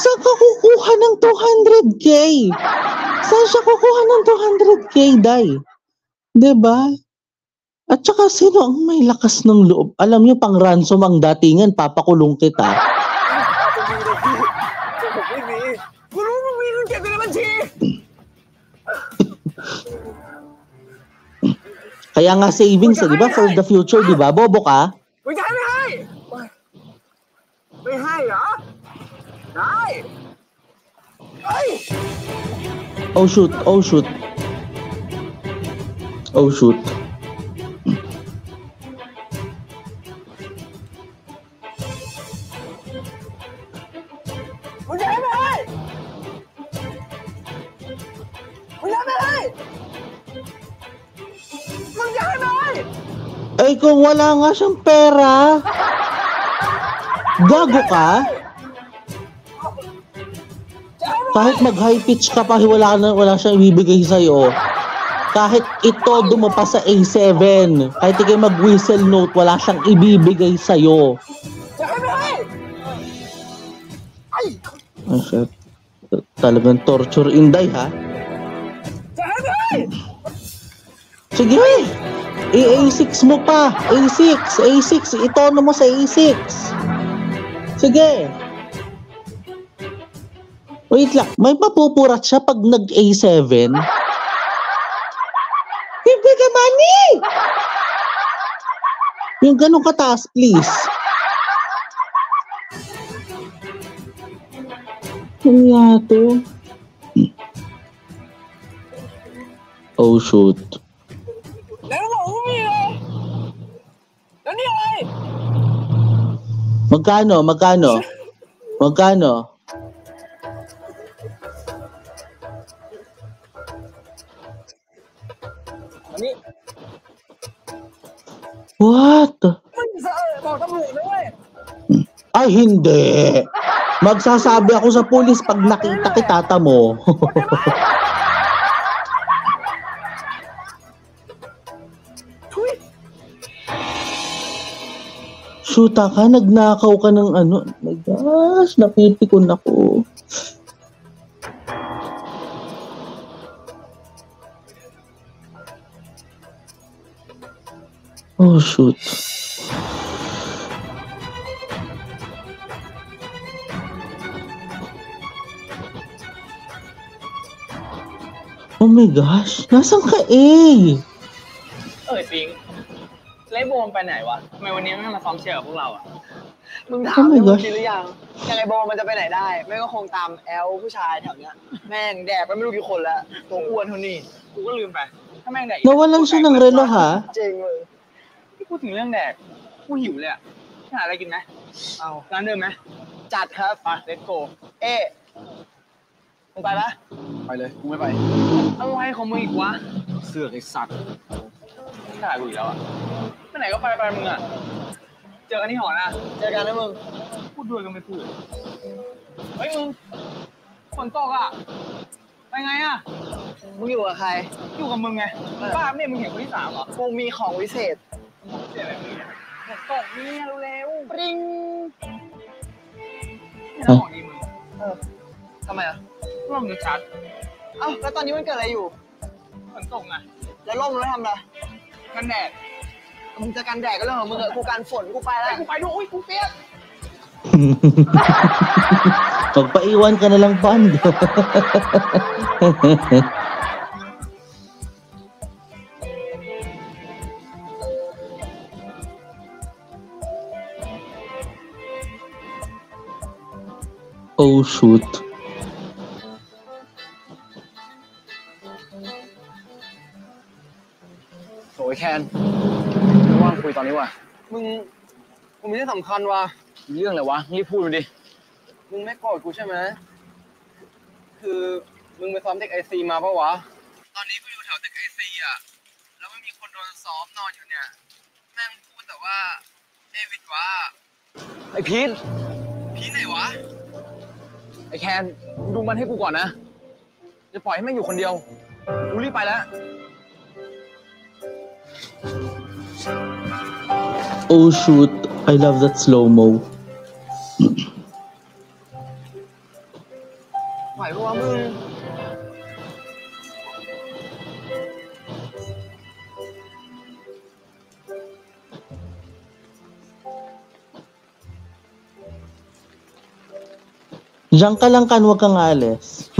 Saan ka kukuha ng 200K? Saan siya kukuha ng 200K, Day? Diba? At saka sino ang may lakas ng loob? Alam niyo, pang ransom ang datingan, papakulong kita. ผมไม่มีกูรู้มึงมีเงินเก็บอยู่ในบัญชี Kaya nga savings, di ba? For the future, di ba? Bobo ka? ไม่ให้ไม่ให้ไม่ให้เหรอ ได้เฮ้ย Oh shoot, oh shoot. Oh shoot. มึงจะให้ไม่ให้มึงจะให้ไม่ให้มึงจะให้ไม่ให้ Eh, kung wala nga siyang pera, gago ka? Kahit mag-high pitch ka pa, wala siyang ibibigay sa'yo. Kahit itodo mo pa sa A7, kahit ikaw mag-whistle note, wala siyang ibibigay sa'yo.จะให้ไม่ให้ไอ้ Talagang torture Inday, ha? Sige! A6 mo pa! A6! Itono mo sa A6! Sige! Wait lang, may mapupurat siya pag nag-A7? Give me the money! Yung ganun kataas, please. Ano nga to? Oh, shoot. Magkano? What? Ay, hindi. Magsasabi ako sa pulis pag nakita kitata mo. Shoota ka, nagnakaw ka ng ano. Oh my gosh, napipikon ako. Oh, shoot. Oh my gosh, nasaan kaปิงไล่โบมไปไหนวะทำไมวันนี้ไม่มาซ้อมเชียร์กับพวกเราอ่ะ มึงถามเรื่องจริงหรือยังยังไงโบมันจะไปไหนได้แม่ก็คงตามแอลผู้ชายแถวเนี้ยแม่งแดกไปไม่รู้กี่คนแล้วตัวอ้วนเท่านี้กูก็ลืมไปถ้าแม่งแดก Nawalan siya ng relo, ha? จริงเลย ที่พูดถึงเรื่องแดกกูหิวเลยอ่ะหาอะไรกินไหมเอาร้านเดิมไหม จัดครับ ไป let's go เอ๊ะมึงไปปะ ไปเลยกูไม่ไป อะไรของมึงอีกวะ เสือกไอ้สัตว์ ไม่ถ่ายกูอีกแล้วอ่ะไปไหนก็ไปมึงอ่ะเจอกันที่หอนะ เจอกันนะมึง พูดด้วยก็ไม่พูดเฮ้ยมึงฝนตกอ่ะไปไงอ่ะ มึงอยู่กับใคร อยู่กับมึงไงบ้าเนี่ยมึงเห็นคนที่3เหรอ กูมีของวิเศษ เสียอะไรมึงเนี่ยฝนตกเนี่ยเร็วๆปริงนี่ของดีมึง ทำไมอ่ะ ร่มดูชัด เอ้าแล้วตอนนี้มันเกิดอะไรอยู่ ฝนตกไง แล้วร่มแล้วทำอะไร กันแดด มึงจะกันแดดก็เรื่องของมึงเถอะกูกันฝนกูไปแล้ว กูไปด้วยอุ้ยกูเปียก Pagpaiwan ka na lang, band. Oh, shoot. โถ่ไอ้แคนไม่ว่างคุยตอนนี้ว่ะมึงมีเรื่องสำคัญว่ะเรื่องอะไรวะรีบพูดมาดิมึงไม่โกรธกูใช่ไหมคือมึงไปซ้อมเด็กไอซีมาปะวะตอนนี้กูอยู่แถวเด็กไอซีอ่ะแล้วไม่มีคนโดนซ้อมนอนอยู่เนี่ยแม่งพูดแต่ว่าเดวิดว่าไอพีทไหนวะไอแคนดูมันให้กูก่อนนะจะปล่อยให้แม่งอยู่คนเดียวกูรีบไปแล้ว Oh, shoot. I love that slow-mo. ไหวปะวะมึง Diyan ka lang kan, huwag kang alis.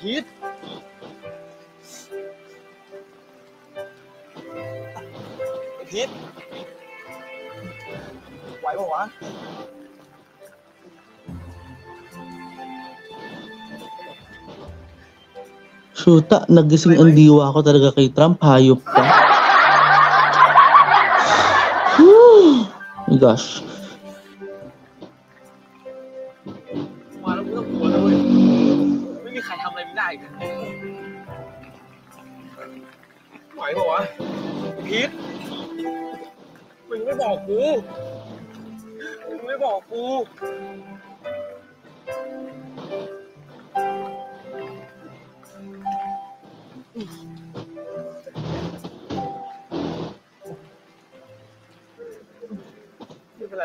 พีทพีทไหวปะวะ Shoota, nagising ang diwa ko talaga kay Trump. Hayop ka. Oh my gosh. มาแล้วมึงต้องกลัวนะเว้ยไม่มีใครทำอะไรมึงได้อีกไหวปะวะพีทมึงไม่บอกกู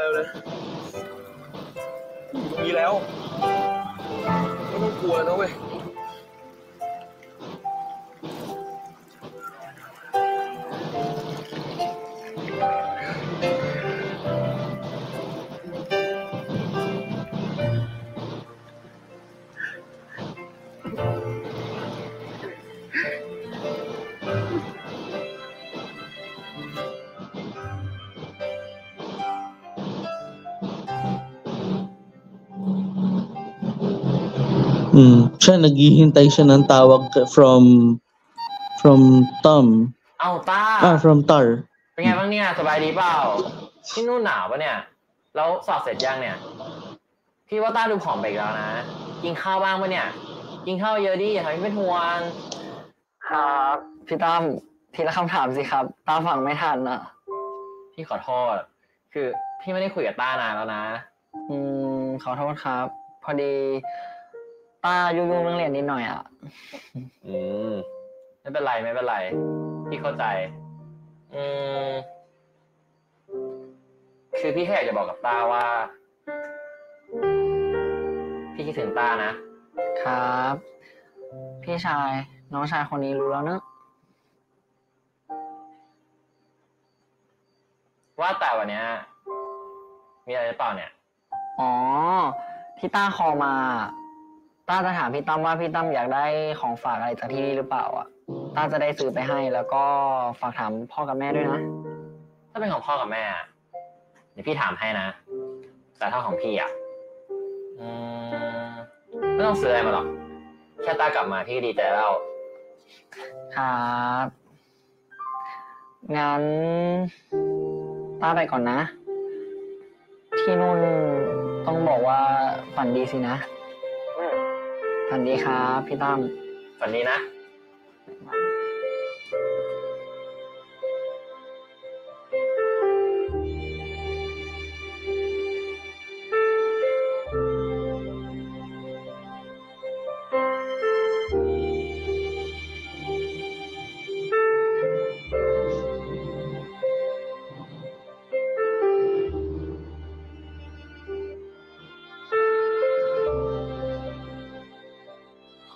แล้วนะมีแล้วไม่ต้องกลัวนะเว้ยSiya, naghihintay siya ng tawag from Tom. เอาต้า from Tar. เป็นไงบ้างเนี่ยสบายดีเปล่าที่นู่นหนาวปะเนี่ยแล้วสอบเสร็จยังเนี่ยพี่ว่าต้าดูผอมไปอีกแล้วนะกินข้าวบ้างปะเนี่ยกินข้าวเยอะดิอย่าทำให้เป็นห่วงครับพี่ตั้มทีละคำถามสิครับต้าฟังไม่ทันอ่ะพี่ขอโทษคือพี่ไม่ได้คุยกับต้านานแล้วนะขอโทษครับพอดีต้ายุ่งๆเรื่องเรียนนิดหน่อยอ่ะไม่เป็นไรไม่เป็นไรพี่เข้าใจคือพี่แค่อยากจะบอกกับต้าว่าพี่คิดถึงต้านะครับพี่ชายน้องชายคนนี้รู้แล้วเนอะว่าแต่วันนี้มีอะไรหรือเปล่าเนี่ยอ๋อที่ต้าคอมาต้าจะถามพี่ตั้มว่าพี่ตั้มอยากได้ของฝากอะไรจากที่นี่หรือเปล่าอ่ะต้าจะได้ซื้อไปให้แล้วก็ฝากถามพ่อกับแม่ด้วยนะถ้าเป็นของพ่อกับแม่เดี๋ยวพี่ถามให้นะแต่ถ้าของพี่อ่ะไม่ต้องซื้ออะไรมาหรอกแค่ต้ากลับมาพี่ดีใจแล้วครับงั้นต้าไปก่อนนะที่นู่นต้องบอกว่าฝันดีสินะฝันดีครับพี่ตั้มฝันดีนะ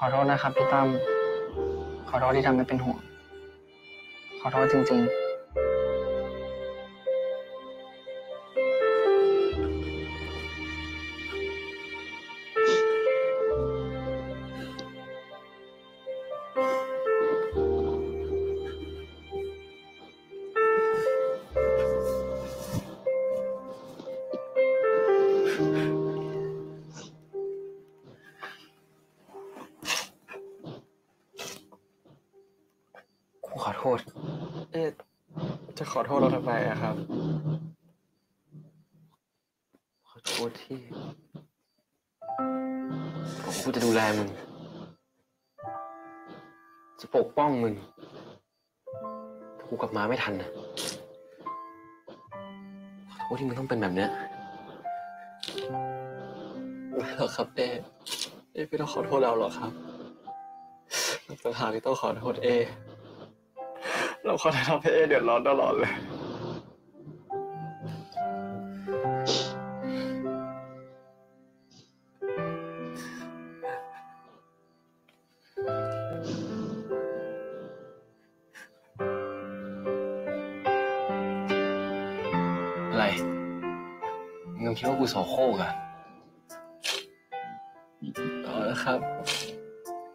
ขอโทษนะครับพี่ตั้มขอโทษที่ทำให้เป็นห่วงขอโทษจริงๆขอโทษจะขอโทษเราทำไมอะครับขอโทษที่กูจะดูแลมึงจะปกป้องมึงถ้ากูกลับมาไม่ทันนะขอโทษที่มึงต้องเป็นแบบเนี้ยไม่หรอกครับเอ๊ไม่ต้องขอโทษเราหรอกครับเราต่างหากที่ต้องขอโทษเราขอทำให้เดือดร้อนตลอดเลยอะไรมึงคิดว่ากูโสโครกอะเอาละครับ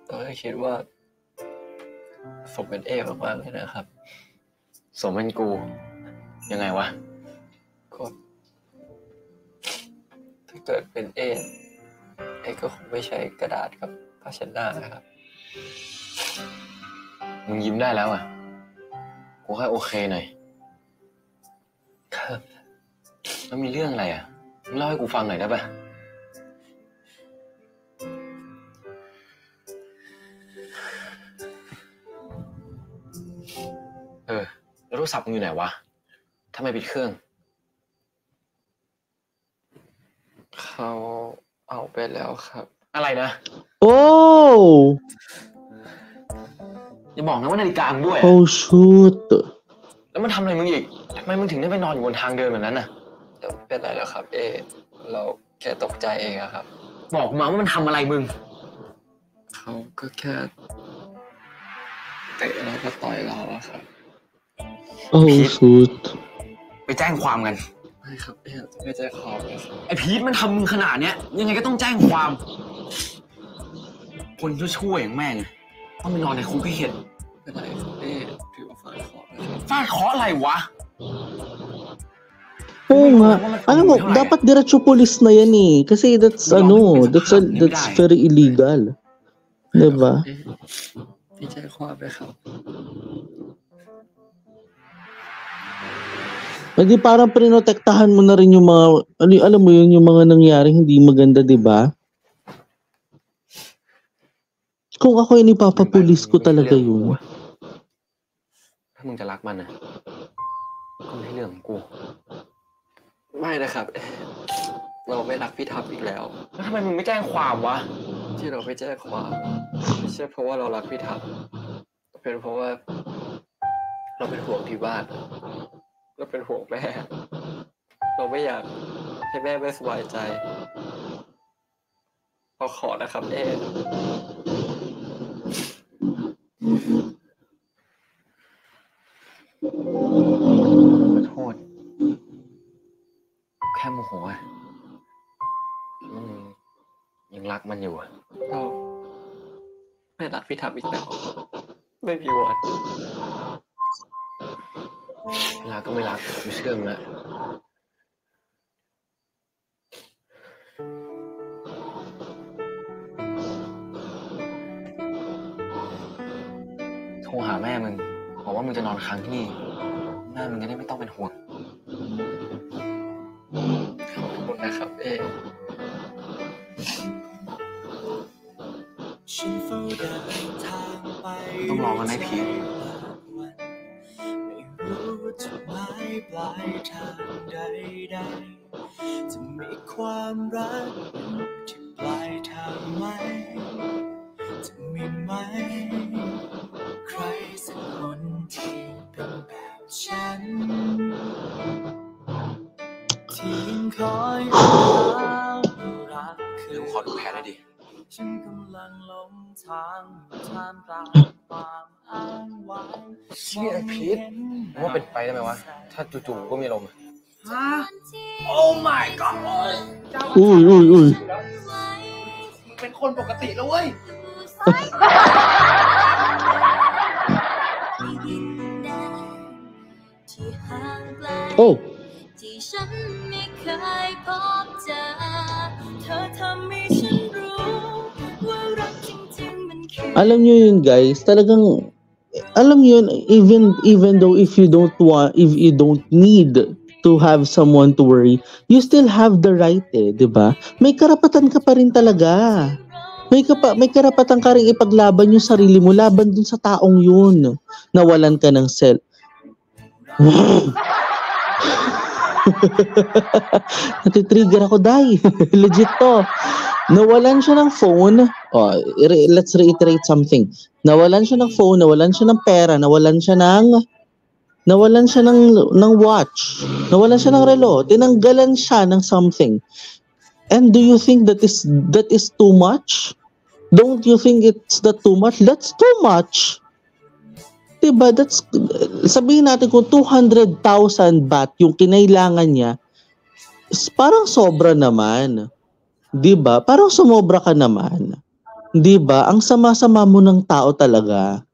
ก็คิดว่าสมเป็นมากๆเลยนะครับสมเป็นกูยังไงวะก็ถ้าเกิดเป็นก็คงไม่ใช้กระดาษกับผ้าเช็ดหน้านะครับมึงยิ้มได้แล้วอ่ะกูแค่โอเคหน่อยครับแล้วมีเรื่องอะไรอ่ะมึงเล่าให้กูฟังหน่อยได้ปะแล้วโทรศัพท์มึงอยู่ไหนวะทำไมปิดเครื่องเขาเอาไปแล้วครับอะไรนะโอ้อย่าบอกนะว่านาฬิกามึงด้วย โอ้ชุดแล้วมันทำอะไรมึงอีกทำไมมึงถึงได้ไปนอนอยู่บนทางเดินแบบนั้นน่ะ เป็นไรแล้วครับ เราแค่ตกใจเองอะครับ บอกมาว่ามันทำอะไรมึง เขาก็แค่เตะแล้วก็ต่อยเราอะครับ โอ้สุด ไปแจ้งความกัน ไม่ครับไม่ใจคอเลยครับ ไอ้พีทมันทำมึงขนาดเนี้ยยังไงก็ต้องแจ้งความ คนชั่วๆอย่างแม่งต้องไปนอนในคุกให้เห็น เป็นไรครับถือว่าฟาดเคราะห์นะครับ ฟาดเคราะห์อะไรวะ Oo nga. Alam mo, dapat diretso pulis na yan eh. Kasi that's very illegal. Diba? พี่ใจความเลยครับ Hindi parang prinotektahan mo na rin yung mga, alam mo yun, yung mga nangyari hindi maganda, diba? Kung ako yun, ipapapulis ko talaga yun. ถ้ามึงจะรักมันนะก็ไม่ใช่เรื่องของกู ไม่นะครับ เราไม่รักพี่ทับอีกแล้ว แล้วทำไมมึงไม่แจ้งความวะ ที่เราไปแจ้งความไม่ใช่เพราะว่าเรารักพี่ทับเป็นเพราะว่า เราเป็นห่วงที่บ้าน เราเป็นห่วงแม่ เราไม่อยากให้แม่ไม่สบายใจเราขอนะครับขอโทษ แค่โมโหอะมึงยังรักมันอยู่อะ เราไม่รักพี่ทับอีกแล้วไม่มีวัน รักก็ไม่รักไม่เชื่อมึงละโทรหาแม่มึงบอกว่ามึงจะนอนค้างที่นี่แม่มึงจะได้ไม่ต้องเป็นห่วง ขอบคุณนะครับต้องรอกันไหมพีท จุดหมายปลายทางใดๆจะมีความรักที่ปลายทางไหมจะมีไหมใครสักคนที่เป็นแบบฉันที่ยังคอยรักคือ ขอดูแผลหน่อยดิ ฉันกำลังหลงทางท่ามกลางความอ้างว้าง เชี่ยพีทมึงว่าเป็นไปได้ไหมวะ ถ้าจู่ๆก็มีลม ฮะ โอ้ my god เจ้า อุ้ย มึงเป็นคนปกติแล้วเว้ย โอ้ ที่ฉันไม่เคยพบเจอเธอทำให้ฉันรู้ว่ารักจริงๆมันคือ alam nyo yun guys, talagang, alam nyo yun, even though if you don't need to have someone to worry, you still have the right diba? May karapatan ka pa rin talaga. May karapatan ka rin ipaglaban yung sarili mo laban dun sa taong yun. Nawalan ka ng Natitrigger ako, Day. Legit to. Nawalan siya ng phone. Oh, let's reiterate something. Nawalan siya ng phone, nawalan siya ng pera, nawalan siya ng watch, nawalan siya ng relo, tinanggalan siya ng something. And do you think that is too much? Don't you think it's that too much? That's too much. Diba? That's, sabihin natin kung 200,000 baht yung kinailangan niya, parang sobra naman. Diba? Parang sumobra ka naman. Diba? Ang sama-sama mo ng tao talaga.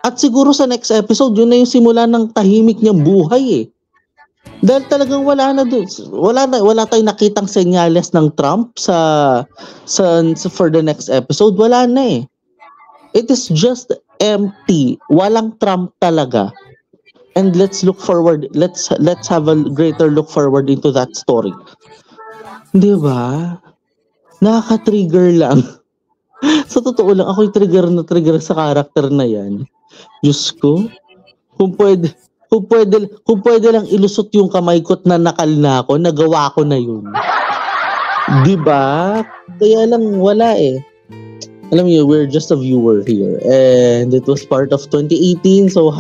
At siguro sa next episode, yun na yung simula ng tahimik niyang buhay Dahil talagang wala tayong nakitang senyales ng Trump sa for the next episode. Wala na It is just empty. Walang Trump talaga. And let's look forward. Let's have a greater look forward into that story. 'Di ba? Nakaka-trigger lang. Sa totoo lang, ako'y trigger sa character na 'yan. Diyos ko. Kung pwede lang ilusot yung kamay ko at nanakal na ako, nagawa ko na yun. 'Di ba? Kaya lang wala Alam niyo, we're just a viewer here. And it was part of 2018, so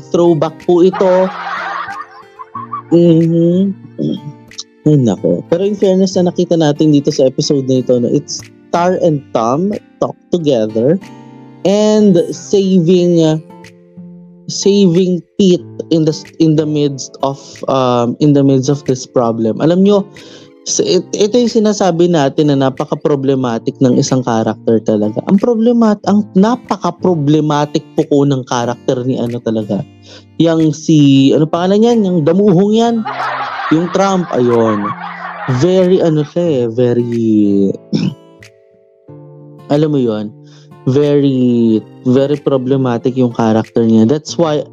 #throwback po ito. Ay, nako. Pero in fairness na nakita natin dito sa episode na ito, no, it's Tar and Tom talk together and saving Pete in the midst of this problem. Alam nyo, ito yung sinasabi natin na napaka-problematic ng isang character talaga. Ang napaka-problematic po ng character ni ano talaga. Yang ano pangalan yan? Yung damuhong yan. Yung Trump, ayun. Very very alam mo yon, very very problematic yung character niya. That's why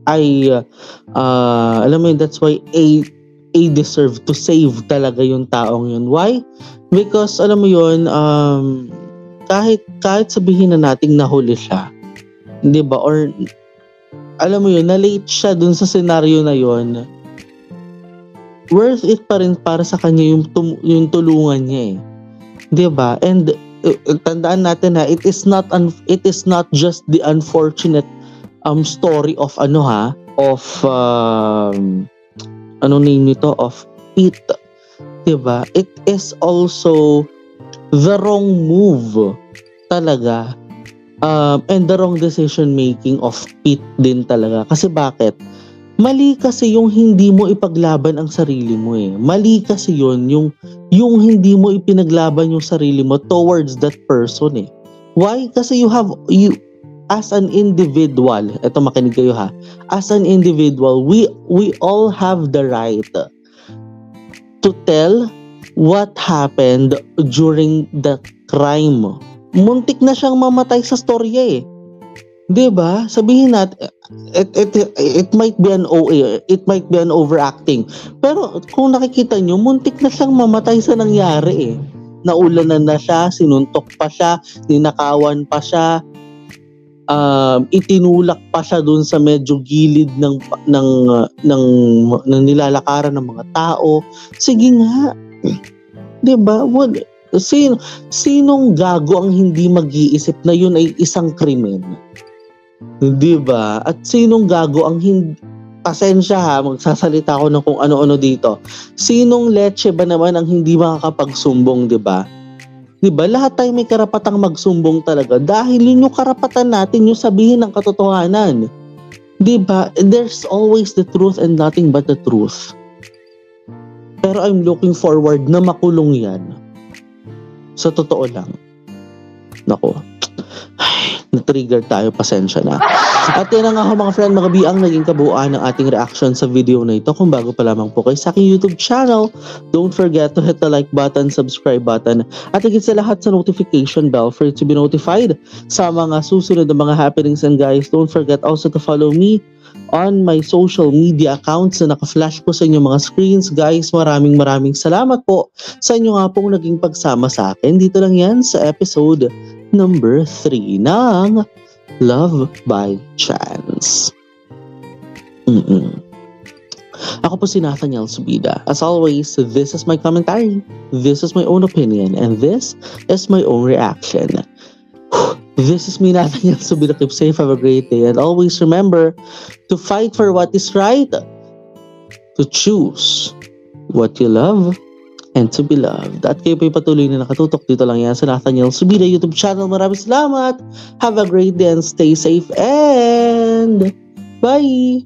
alam mo yun, that's why A deserve to save talaga yung taong yun. Why? Because alam mo yun, kahit sabihin na nating nahuli siya, 'di ba? Or alam mo yun, na-late siya dun sa scenario na yun, worth it pa rin para sa kanya yung tulungan niya eh. 'Di ba? And tandaan natin na it is not just the unfortunate story of of Pete, 'di ba? It is also the wrong move talaga, and the wrong decision making of Pete din talaga. Kasi bakit? Mali kasi yung hindi mo ipaglaban ang sarili mo eh. Mali kasi yun, yung hindi mo ipinaglaban yung sarili mo towards that person eh. Why? Kasi you as an individual, eto makinig kayo ha, as an individual, we all have the right to tell what happened during the crime. Muntik na siyang mamatay sa storya eh. 'Di ba? Sabihin natin, it might be an OA, it might be an overacting. Pero kung nakikita nyo, muntik na siyang mamatay sa nangyari eh. Naulanan na siya, sinuntok pa siya, ninakawan pa siya, itinulak pa siya dun sa medyo gilid ng nilalakaran ng mga tao. Sige nga. 'Di ba? Sinong gago ang hindi mag-iisip na yun ay isang krimen? 'Di ba? At sinong gago ang hindi, pasensya ha, magsasalita ako ng kung ano-ano dito. Sinong leche ba naman ang hindi makakapagsumbong, 'di ba? 'Di ba? Lahat tayo may karapatang magsumbong talaga dahil yun yung karapatan natin, yung sabihin ng katotohanan. 'Di ba? There's always the truth and nothing but the truth. Pero I'm looking forward na makulong 'yan. Sa totoo lang. Nako. Na-trigger tayo, pasensya na. At yan na nga mga friend, mga biang naging kabuuan ng ating reaction sa video na ito. Kung bago pa lamang po kayo sa aking YouTube channel, don't forget to hit the like button, subscribe button, at higit sa lahat sa notification bell for you to be notified sa mga susunod na mga happenings. And guys, don't forget also to follow me on my social media accounts na naka-flash po sa inyong mga screens. Guys, maraming salamat po sa inyo nga pong naging pagsama sa akin. Dito lang yan sa episode number 3 ng Love by Chance. Ako po si Nathaniel Subida. As always, this is my commentary, this is my own opinion, and this is my own reaction. This is me, Nathaniel Subida. Keep safe, have a great day, and always remember to fight for what is right, to choose what you love, and to be loved. At kayo po'y patuloy na nakatutok dito lang yan sa Nathaniel Subida YouTube channel. Maraming salamat. Have a great day and stay safe and bye!